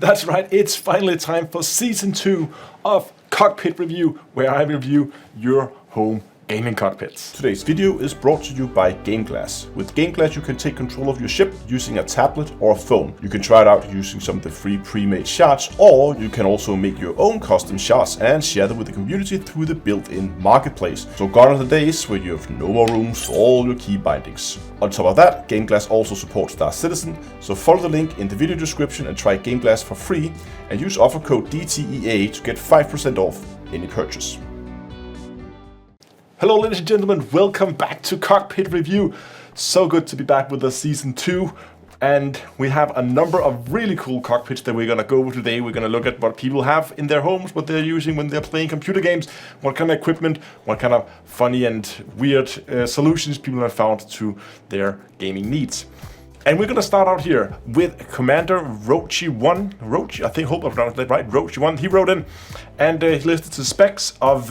That's right, it's finally time for Season 2 of Cockpit Review, where I review your home gaming cockpits. Today's video is brought to you by GameGlass. With GameGlass you can take control of your ship using a tablet or a phone. You can try it out using some of the free pre-made shots, or you can also make your own custom shots and share them with the community through the built-in marketplace. So gone are the days where you have no more rooms for all your key bindings. On top of that, GameGlass also supports Star Citizen, so follow the link in the video description and try GameGlass for free, and use offer code DTEA to get 5% off any purchase. Hello ladies and gentlemen, welcome back to Cockpit Review. So good to be back with the Season 2, and we have a number of really cool cockpits that we're going to go over today. We're going to look at what people have in their homes, what they're using when they're playing computer games, what kind of equipment, what kind of funny and weird solutions people have found to their gaming needs. And we're going to start out here with Commander Rochi1. Rochi, I think, hope I pronounced that right. Rochi1. He wrote in and he listed the specs of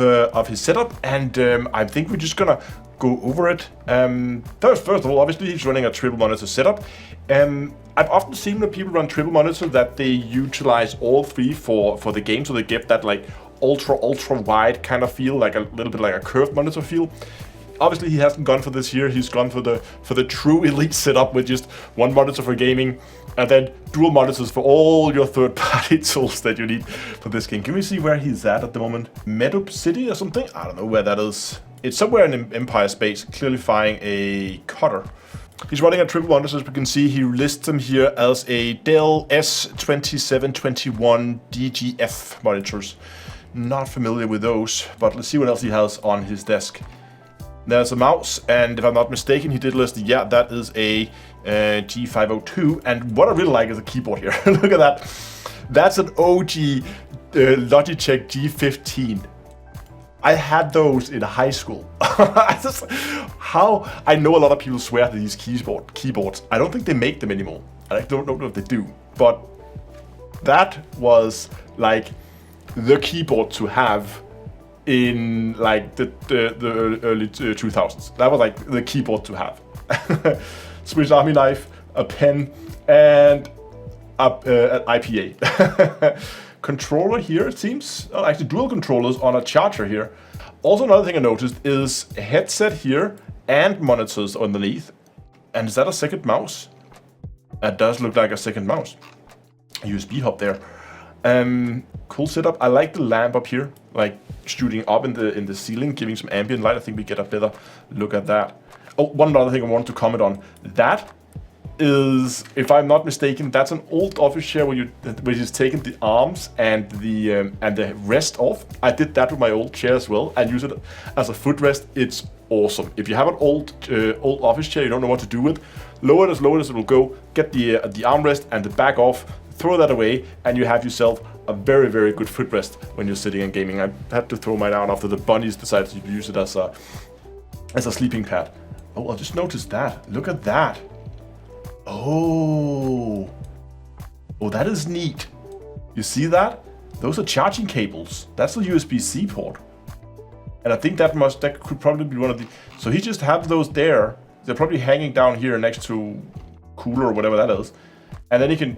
his setup, and I think we're just going to go over it. First of all, obviously, he's running a triple monitor setup. I've often seen when people run triple monitor that they utilize all three for the game, so they get that like ultra wide kind of feel, like a little bit like a curved monitor feel. Obviously, he hasn't gone for this here. He's gone for the true elite setup with just one monitor for gaming and then dual monitors for all your third-party tools that you need for this game. Can we see where he's at the moment? Medup City or something? I don't know where that is. It's somewhere in Empire Space, clearly flying a cutter. He's running a triple monitor, as we can see. He lists them here as a Dell S2721 DGF monitors. Not familiar with those, but let's see what else he has on his desk. There's a mouse, and if I'm not mistaken, he did list, yeah, that is a G502, and what I really like is the keyboard here. Look at that. That's an OG Logitech G15. I had those in high school. I know a lot of people swear to these keyboards. I don't think they make them anymore. I don't know if they do, but that was like the keyboard to have in like the early 2000s. That was like the keyboard to have. Swiss Army knife, a pen, and an IPA. Controller here, it seems. Oh, actually dual controllers on a charger here. Also, another thing I noticed is a headset here and monitors underneath. And is that a second mouse? That does look like a second mouse. A USB hub there. Cool setup. I like the lamp up here, like shooting up in the ceiling, giving some ambient light. I think we get a better look at that. Oh, one other thing I want to comment on. That is, if I'm not mistaken, that's an old office chair where you've taken the arms and the rest off. I did that with my old chair as well, and use it as a footrest. It's awesome. If you have an old office chair you don't know what to do with, lower it as low as it will go. Get the armrest and the back off. Throw that away, and you have yourself a very, very good footrest when you're sitting and gaming. I had to throw mine out after the bunnies decided to use it as a sleeping pad. Oh, I just noticed that. Look at that. Oh, that is neat. You see that? Those are charging cables. That's a USB-C port, and I think that could probably be one of the. So he just have those there. They're probably hanging down here next to cooler or whatever that is, and then he can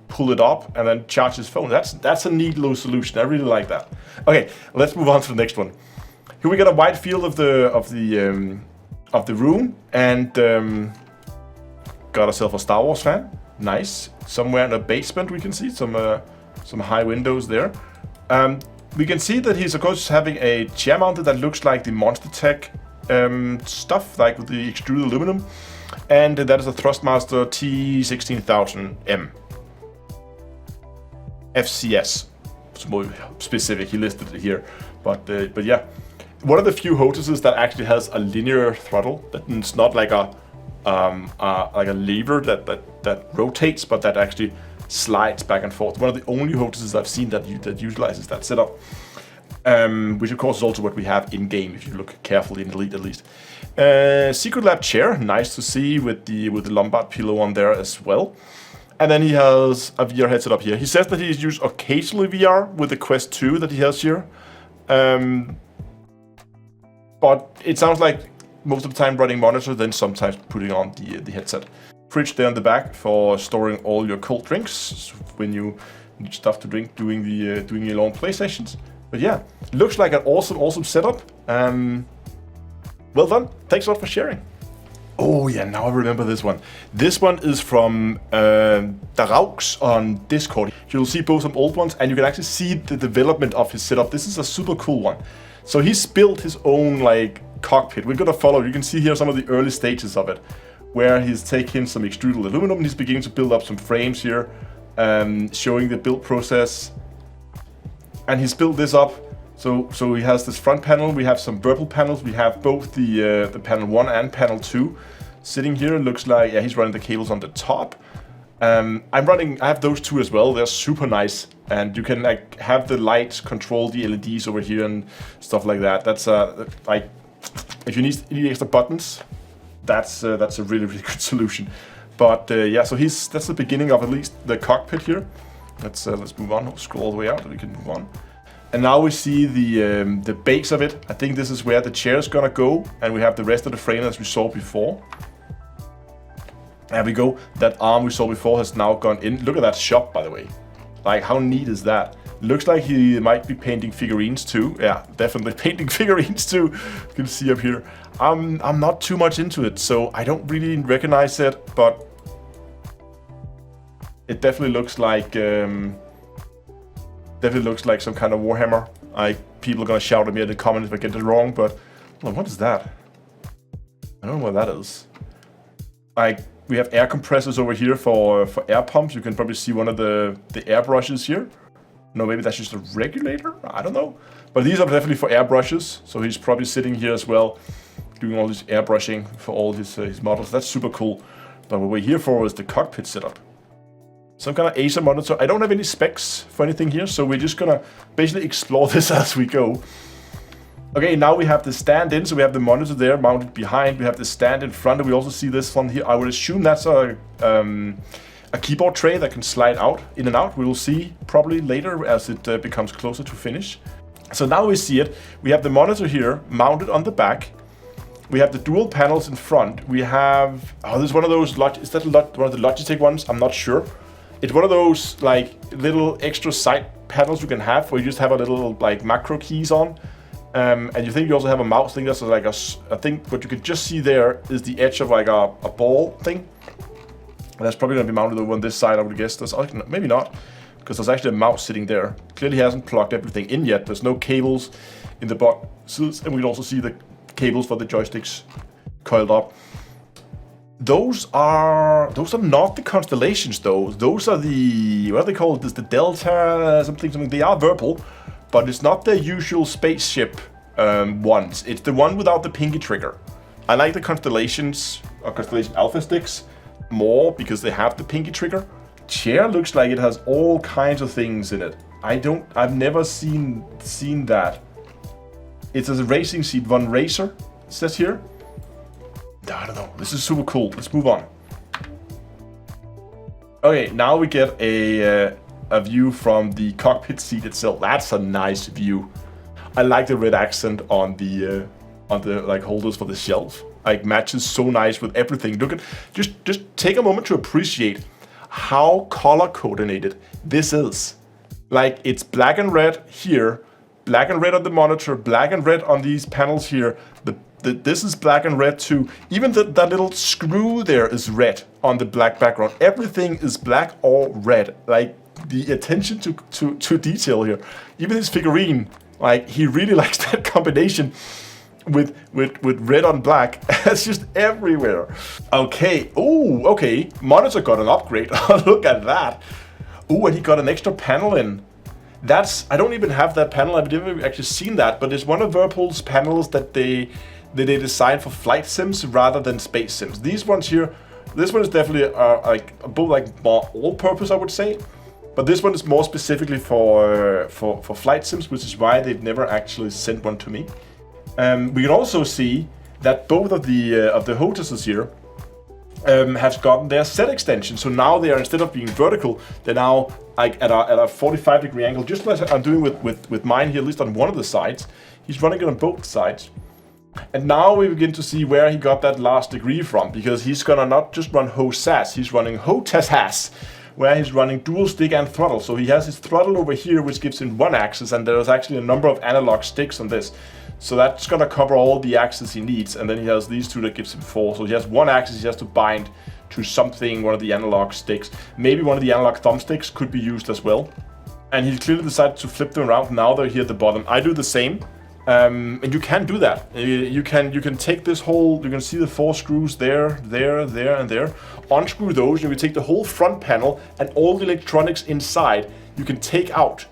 pull it up and then charge his phone. That's a neat little solution. I really like that. Okay, let's move on to the next one. Here we got a wide field of the room, and got ourselves a Star Wars fan. Nice. Somewhere in the basement we can see some high windows there. We can see that he's of course having a chair mounted that looks like the Monster Tech stuff, like with the extruded aluminum, and that is a Thrustmaster T16000M. FCS, it's more specific, he listed it here, but yeah, one of the few hostesses that actually has a linear throttle, that it's not like a lever that rotates, but that actually slides back and forth. One of the only hostesses I've seen that utilizes that setup, which of course is also what we have in game if you look carefully in Elite at least. SecretLab chair, nice to see with the lumbar pillow on there as well. And then he has a VR headset up here. He says that he's used occasionally VR with the Quest 2 that he has here. But it sounds like most of the time running monitor, then sometimes putting on the headset. Fridge there on the back for storing all your cold drinks when you stuff to drink doing your long play sessions. But yeah, looks like an awesome setup. Well done. Thanks a lot for sharing. Oh yeah, now I remember this one. This one is from Daraux on Discord. You'll see both some old ones, and you can actually see the development of his setup. This is a super cool one. So he's built his own like cockpit. We're gonna follow. You can see here some of the early stages of it, where he's taking some extruded aluminum and he's beginning to build up some frames here, showing the build process. And he's built this up. So he has this front panel. We have some Whirlpool panels. We have both the panel 1 and panel 2 sitting here. It looks like, yeah, he's running the cables on the top. I have those two as well. They're super nice, and you can like have the lights control the LEDs over here and stuff like that. That's like if you need extra buttons, that's a really good solution. But yeah, so that's the beginning of at least the cockpit here. Let's move on. We'll scroll all the way out, and we can move on. And now we see the base of it. I think this is where the chair is gonna go, and we have the rest of the frame as we saw before. There we go. That arm we saw before has now gone in. Look at that shop, by the way. Like, how neat is that? Looks like he might be painting figurines too. Yeah, definitely painting figurines too. You can see up here. I'm not too much into it, so I don't really recognize it, but it definitely looks like some kind of Warhammer. People are gonna shout at me in the comments if I get it wrong, but well, what is that? I don't know what that is. We have air compressors over here for air pumps. You can probably see one of the air brushes here. No, maybe that's just a regulator? I don't know. But these are definitely for air brushes. So he's probably sitting here as well, doing all this air brushing for all his models. That's super cool. But what we're here for is the cockpit setup. Some kind of Acer monitor. I don't have any specs for anything here, so we're just gonna basically explore this as we go. Okay, now we have the stand in, so we have the monitor there mounted behind. We have the stand in front, and we also see this one here. I would assume that's a keyboard tray that can slide out, in and out. We will see probably later as it becomes closer to finish. So now we see it. We have the monitor here mounted on the back. We have the dual panels in front. We have, this is one of those, is that one of the Logitech ones? I'm not sure. It's one of those like little extra side panels you can have where you just have a little like macro keys on. And you think you also have a mouse thing that's like I think what you can just see there is the edge of like a ball thing. And that's probably gonna be mounted over on this side, I would guess. Maybe not, because there's actually a mouse sitting there. Clearly hasn't plugged everything in yet. There's no cables in the boxes, and we can also see the cables for the joysticks coiled up. Those are not the constellations though. Those are the, what are they called? This the Delta something. They are Whirlpool, but it's not the usual spaceship ones. It's the one without the pinky trigger. I like the constellations or Constellation Alpha sticks more because they have the pinky trigger. Chair looks like it has all kinds of things in it. I've never seen that. It's a racing seat, one racer, it says here. I don't know, this is super cool. Let's move on. Okay, now we get a view from the cockpit seat itself. That's a nice view. I like the red accent on the like holders for the shelf. Like matches so nice with everything. Look at, just take a moment to appreciate how color coordinated this is. Like it's black and red here, black and red on the monitor, black and red on these panels here. This is black and red too. Even that little screw there is red on the black background. Everything is black or red. Like the attention to detail here. Even his figurine, like he really likes that combination with red on black. It's just everywhere. Okay. Oh, okay. Monitor got an upgrade. Look at that. Oh, and he got an extra panel in. I don't even have that panel. I've never actually seen that, but it's one of Whirlpool's panels that they designed for flight sims rather than space sims. These ones here, this one is definitely like both like more all-purpose, I would say, but this one is more specifically for flight sims, which is why they've never actually sent one to me. We can also see that both of the hostesses here have gotten their set extension. So now they are, instead of being vertical, they're now like at a 45-degree angle, just like I'm doing with mine here, at least on one of the sides. He's running it on both sides. And now we begin to see where he got that last degree from, because he's gonna not just run HOSAS, he's running HOTASAS, where he's running dual stick and throttle. So he has his throttle over here, which gives him 1 axis, and there's actually a number of analog sticks on this. So that's gonna cover all the axes he needs, and then he has these 2 that gives him 4. So he has 1 axis he has to bind to something, one of the analog sticks. Maybe one of the analog thumbsticks could be used as well. And he clearly decided to flip them around. Now they're here at the bottom. I do the same. And you can do that. You can take this whole, you can see the 4 screws there, and there. Unscrew those, you can take the whole front panel and all the electronics inside you can take out.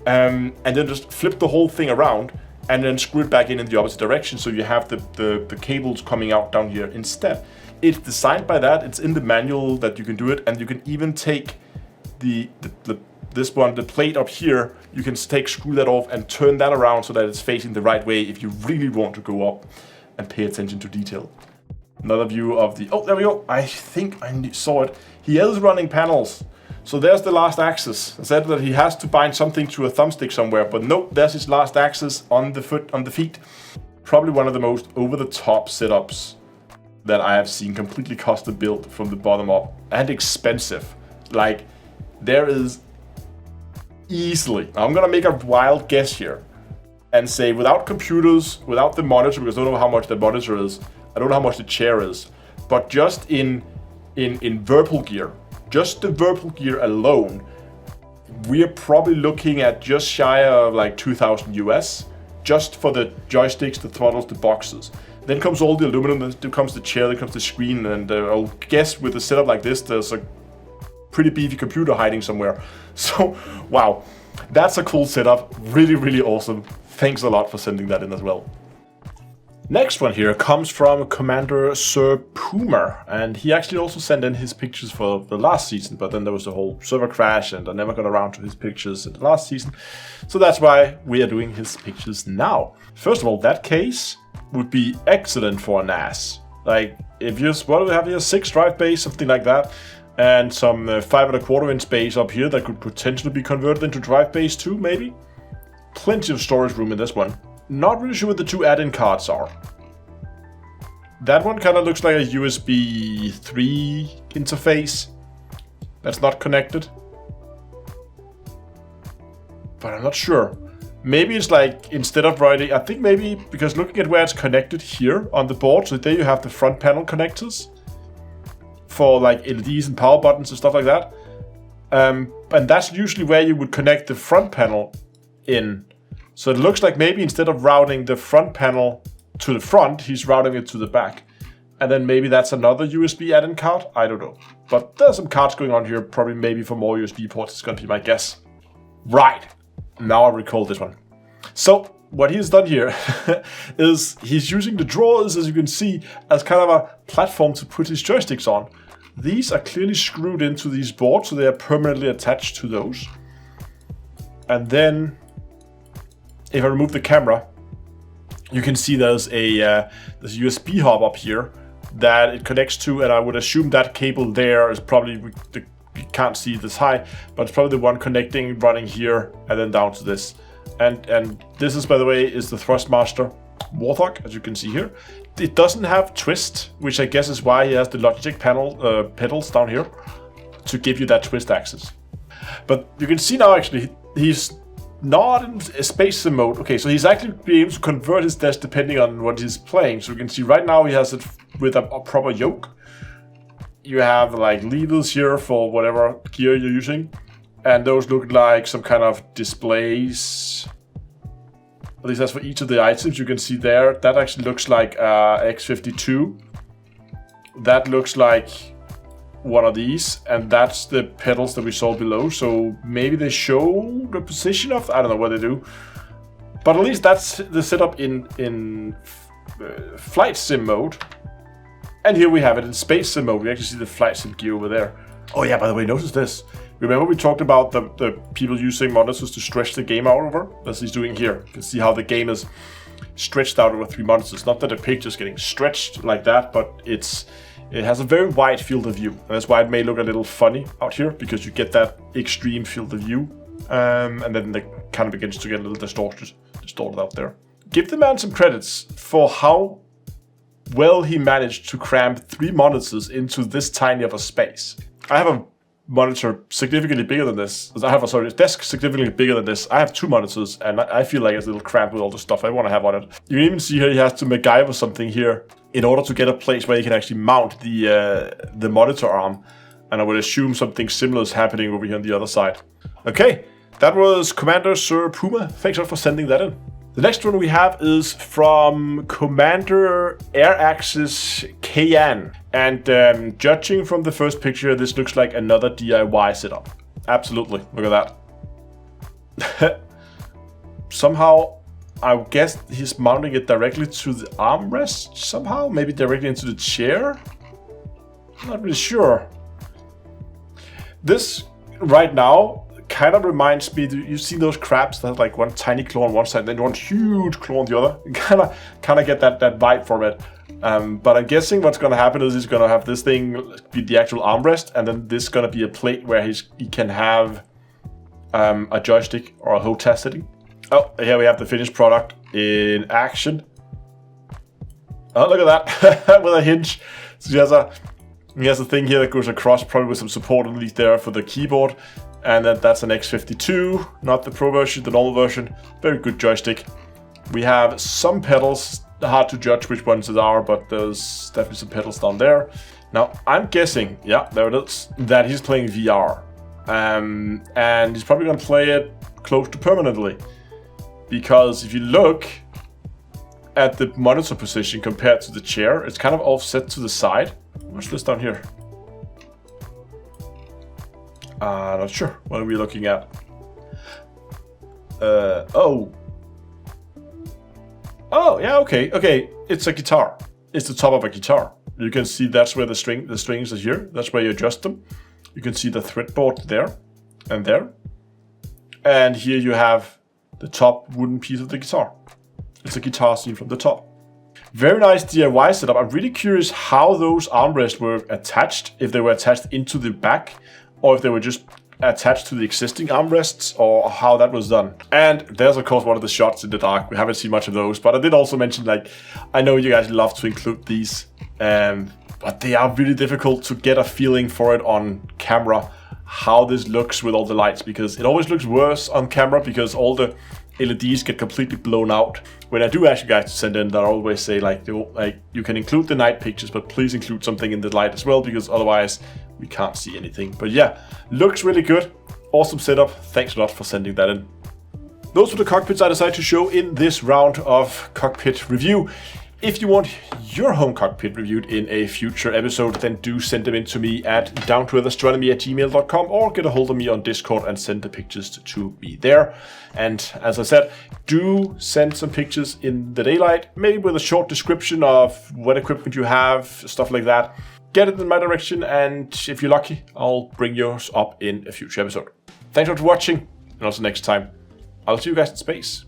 And then just flip the whole thing around and then screw it back in the opposite direction, so you have the cables coming out down here instead. It's designed by that, it's in the manual that you can do it, and you can even take this one, the plate up here, you can screw that off and turn that around so that it's facing the right way if you really want to go up and pay attention to detail. Another view of the, oh, there we go. I think I saw it. He is running panels. So there's the last axis. I said that he has to bind something to a thumbstick somewhere, but nope, there's his last axis on the feet. Probably one of the most over-the-top setups that I have seen, completely custom built from the bottom up, and expensive. Like, there is easily, I'm gonna make a wild guess here and say, without computers, without the monitor, because I don't know how much the monitor is, I don't know how much the chair is, but just in Whirlpool gear, just the Whirlpool gear alone, we are probably looking at just shy of like 2,000 US, just for the joysticks, the throttles, the boxes. Then comes all the aluminum, then comes the chair, then comes the screen, and I'll guess with a setup like this, there's a pretty beefy computer hiding somewhere. So, wow, that's a cool setup, really, really awesome. Thanks a lot for sending that in as well. Next one here comes from Commander Sir Puma, and he actually also sent in his pictures for the last season, but then there was a whole server crash and I never got around to his pictures in the last season. So that's why we are doing his pictures now. First of all, that case would be excellent for a NAS. Like, if you, what do we have here, 6 drive bays, something like that, and some 5¼ inch bays up here that could potentially be converted into drive bays too, maybe. Plenty of storage room in this one. Not really sure what the 2 add-in cards are. That one kind of looks like a USB 3 interface that's not connected. But I'm not sure. Maybe it's like, instead of writing, I think maybe, because looking at where it's connected here on the board, so there you have the front panel connectors for like LEDs and power buttons and stuff like that. And that's usually where you would connect the front panel in. So it looks like maybe instead of routing the front panel to the front, he's routing it to the back. And then maybe that's another USB add-in card? I don't know. But there's some cards going on here, probably maybe for more USB ports, it's gonna be my guess. Right, now I recall this one. So what he's done here is he's using the drawers, as you can see, as kind of a platform to put his joysticks on. These are clearly screwed into these boards, so they are permanently attached to those. And then, if I remove the camera, you can see there's a USB hub up here that it connects to, and I would assume that cable there is probably, you can't see this high, but it's probably the one connecting, running here, and then down to this. And this is, by the way, is the Thrustmaster Warthog, as you can see here. It doesn't have twist, which I guess is why he has the Logitech panel pedals down here to give you that twist axis. But you can see now, actually, he's not in a space sim mode. Okay, so he's actually be able to convert his desk depending on what he's playing. So you can see right now he has it with a proper yoke. You have like levers here for whatever gear you're using, and those look like some kind of displays. At least that's for each of the items. You can see there, that actually looks like X52. That looks like one of these, and that's the pedals that we saw below. So maybe they show the position of, I don't know what they do, but at least that's the setup in flight sim mode. And here we have it in space sim mode. We actually see the flight sim gear over there. Oh yeah, by the way, notice this. Remember we talked about the people using monitors to stretch the game out over? As he's doing here. You can see how the game is stretched out over 3 monitors. Not that the picture's getting stretched like that, but it has a very wide field of view. And that's why it may look a little funny out here, because you get that extreme field of view. And then it kind of begins to get a little distorted out there. Give the man some credits for how well he managed to cram 3 monitors into this tiny of a space. I have a monitor significantly bigger than this. I have a desk significantly bigger than this. I have 2 monitors, and I feel like it's a little cramped with all the stuff I want to have on it. You can even see here he has to MacGyver something here in order to get a place where you can actually mount the monitor arm. And I would assume something similar is happening over here on the other side. Okay, that was Commander Sir Puma. Thanks a lot for sending that in. The next one we have is from Commander Air Axis Kayan. And judging from the first picture, this looks like another DIY setup. Absolutely, look at that. Somehow, I guess he's mounting it directly to the armrest somehow. Maybe directly into the chair? I'm not really sure. This, right now, kind of reminds me, you see those crabs that have like one tiny claw on one side, then one huge claw on the other? You kind of get that vibe from it. But I'm guessing what's going to happen is he's going to have this thing be the actual armrest, and then this is going to be a plate where he can have a joystick or a HOTAS setting. Oh, here we have the finished product in action. Oh, look at that, with a hinge. So he has a thing here that goes across, probably with some support underneath there for the keyboard. And then that's an X52, not the Pro version, the normal version. Very good joystick. We have some pedals, hard to judge which ones it are, but there's definitely some pedals down there. Now, I'm guessing, yeah, there it is, that he's playing VR. And he's probably going to play it close to permanently. Because if you look at the monitor position compared to the chair, it's kind of offset to the side. What's this down here? Not sure. What are we looking at? Oh, yeah, okay. It's a guitar. It's the top of a guitar. You can see that's where the strings are here. That's where you adjust them. You can see the fretboard there and there. And here you have the top wooden piece of the guitar. It's a guitar seen from the top. Very nice DIY setup. I'm really curious how those armrests were attached, if they were attached into the back, or if they were just attached to the existing armrests, or how that was done. And there's of course one of the shots in the dark. We haven't seen much of those, but I did also mention, like, I know you guys love to include these, but they are really difficult to get a feeling for it on camera, how this looks with all the lights, because it always looks worse on camera because all the LEDs get completely blown out. When I do ask you guys to send in, I always say like you can include the night pictures, but please include something in the light as well, because otherwise we can't see anything. But yeah, looks really good. Awesome setup. Thanks a lot for sending that in. Those were the cockpits I decided to show in this round of cockpit review. If you want your home cockpit reviewed in a future episode, then do send them in to me at downtoearthastronomy@gmail.com, or get a hold of me on Discord and send the pictures to me there. And as I said, do send some pictures in the daylight, maybe with a short description of what equipment you have, stuff like that. Get it in my direction, and if you're lucky, I'll bring yours up in a future episode. Thanks for watching, and also next time, I'll see you guys in space.